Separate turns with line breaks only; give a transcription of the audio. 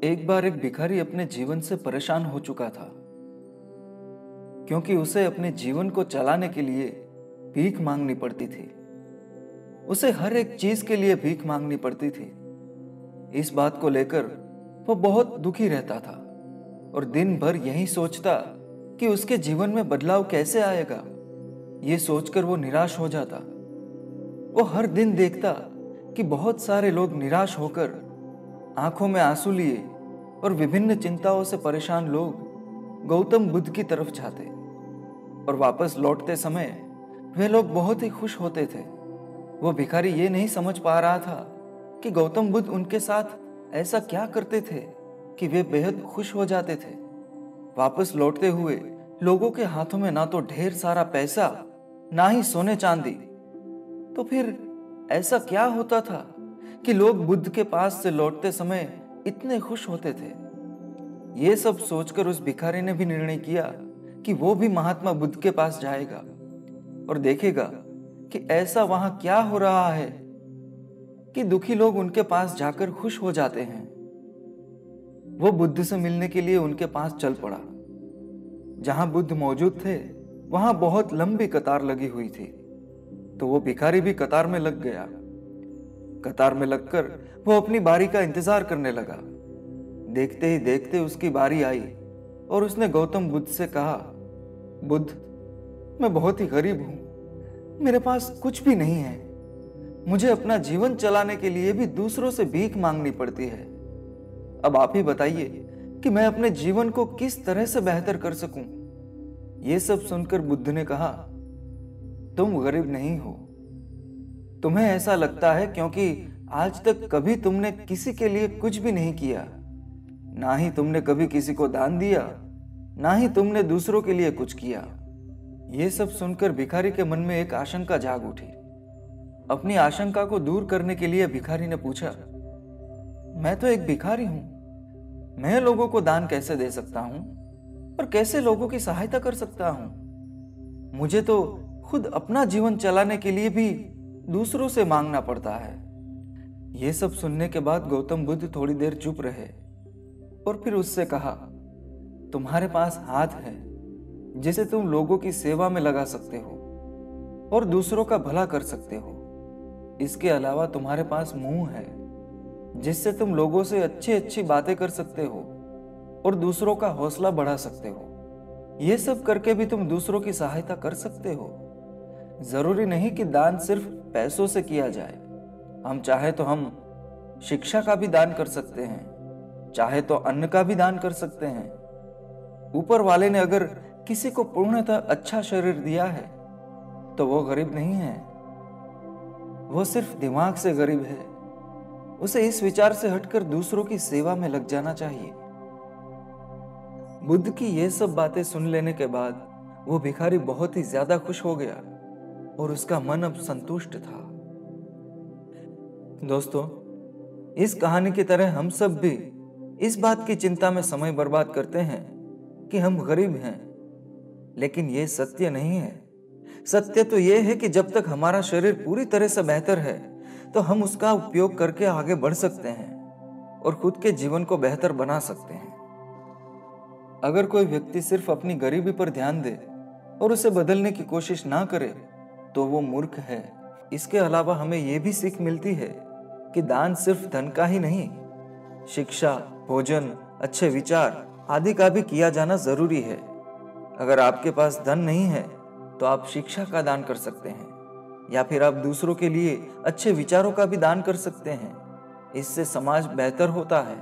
एक बार एक भिखारी अपने जीवन से परेशान हो चुका था, क्योंकि उसे अपने जीवन को चलाने के लिए भीख मांगनी पड़ती थी। उसे हर एक चीज के लिए भीख मांगनी पड़ती थी। इस बात को लेकर वो बहुत दुखी रहता था और दिन भर यही सोचता कि उसके जीवन में बदलाव कैसे आएगा। ये सोचकर वो निराश हो जाता। वो हर दिन देखता कि बहुत सारे लोग निराश होकर आंखों में आंसू लिए और विभिन्न चिंताओं से परेशान लोग गौतम बुद्ध की तरफ जाते और वापस लौटते समय वे लोग बहुत ही खुश होते थे। वो भिखारी ये नहीं समझ पा रहा था कि गौतम बुद्ध उनके साथ ऐसा क्या करते थे कि वे बेहद खुश हो जाते थे। वापस लौटते हुए लोगों के हाथों में ना तो ढेर सारा पैसा, ना ही सोने चांदी। तो फिर ऐसा क्या होता था कि लोग बुद्ध के पास से लौटते समय इतने खुश होते थे। ये सब सोचकर उस भिखारी ने भी निर्णय किया कि वो भी महात्मा बुद्ध के पास जाएगा और देखेगा कि ऐसा वहां क्या हो रहा है कि दुखी लोग उनके पास जाकर खुश हो जाते हैं। वो बुद्ध से मिलने के लिए उनके पास चल पड़ा। जहां बुद्ध मौजूद थे वहां बहुत लंबी कतार लगी हुई थी, तो वो भिखारी भी कतार में लग गया। कतार में लगकर वो अपनी बारी का इंतजार करने लगा। देखते ही देखते उसकी बारी आई और उसने गौतम बुद्ध से कहा, बुद्ध, मैं बहुत ही गरीब हूं, मेरे पास कुछ भी नहीं है। मुझे अपना जीवन चलाने के लिए भी दूसरों से भीख मांगनी पड़ती है। अब आप ही बताइए कि मैं अपने जीवन को किस तरह से बेहतर कर सकूं। ये सब सुनकर बुद्ध ने कहा, तुम गरीब नहीं हो। तुम्हें ऐसा लगता है क्योंकि आज तक कभी तुमने किसी के लिए कुछ भी नहीं किया, ना ही तुमने कभी किसी को दान दिया, ना ही तुमने दूसरों के लिए कुछ किया। ये सब सुनकर भिखारी के मन में एक आशंका जाग उठी। अपनी आशंका को दूर करने के लिए भिखारी ने पूछा, मैं तो एक भिखारी हूं, मैं लोगों को दान कैसे दे सकता हूं और कैसे लोगों की सहायता कर सकता हूं। मुझे तो खुद अपना जीवन चलाने के लिए भी दूसरों से मांगना पड़ता है। यह सब सुनने के बाद गौतम बुद्ध थोड़ी देर चुप रहे और फिर उससे कहा, तुम्हारे पास हाथ है जिसे तुम लोगों की सेवा में लगा सकते हो और दूसरों का भला कर सकते हो। इसके अलावा तुम्हारे पास मुंह है जिससे तुम लोगों से अच्छी अच्छी बातें कर सकते हो और दूसरों का हौसला बढ़ा सकते हो। यह सब करके भी तुम दूसरों की सहायता कर सकते हो। जरूरी नहीं कि दान सिर्फ पैसों से किया जाए। हम चाहे तो हम शिक्षा का भी दान कर सकते हैं, चाहे तो अन्न का भी दान कर सकते हैं। ऊपर वाले ने अगर किसी को पूर्णतः अच्छा शरीर दिया है तो वो गरीब नहीं है, वो सिर्फ दिमाग से गरीब है। उसे इस विचार से हटकर दूसरों की सेवा में लग जाना चाहिए। बुद्ध की ये सब बातें सुन लेने के बाद वो भिखारी बहुत ही ज्यादा खुश हो गया और उसका मन अब संतुष्ट था। दोस्तों, इस कहानी की तरह हम सब भी इस बात की चिंता में समय बर्बाद करते हैं कि हम गरीब हैं, लेकिन यह सत्य नहीं है। सत्य तो यह है कि जब तक हमारा शरीर पूरी तरह से बेहतर है तो हम उसका उपयोग करके आगे बढ़ सकते हैं और खुद के जीवन को बेहतर बना सकते हैं। अगर कोई व्यक्ति सिर्फ अपनी गरीबी पर ध्यान दे और उसे बदलने की कोशिश ना करे तो वो मूर्ख है। इसके अलावा हमें यह भी सीख मिलती है कि दान सिर्फ धन का ही नहीं, शिक्षा, भोजन, अच्छे विचार आदि का भी किया जाना जरूरी है। अगर आपके पास धन नहीं है तो आप शिक्षा का दान कर सकते हैं या फिर आप दूसरों के लिए अच्छे विचारों का भी दान कर सकते हैं। इससे समाज बेहतर होता है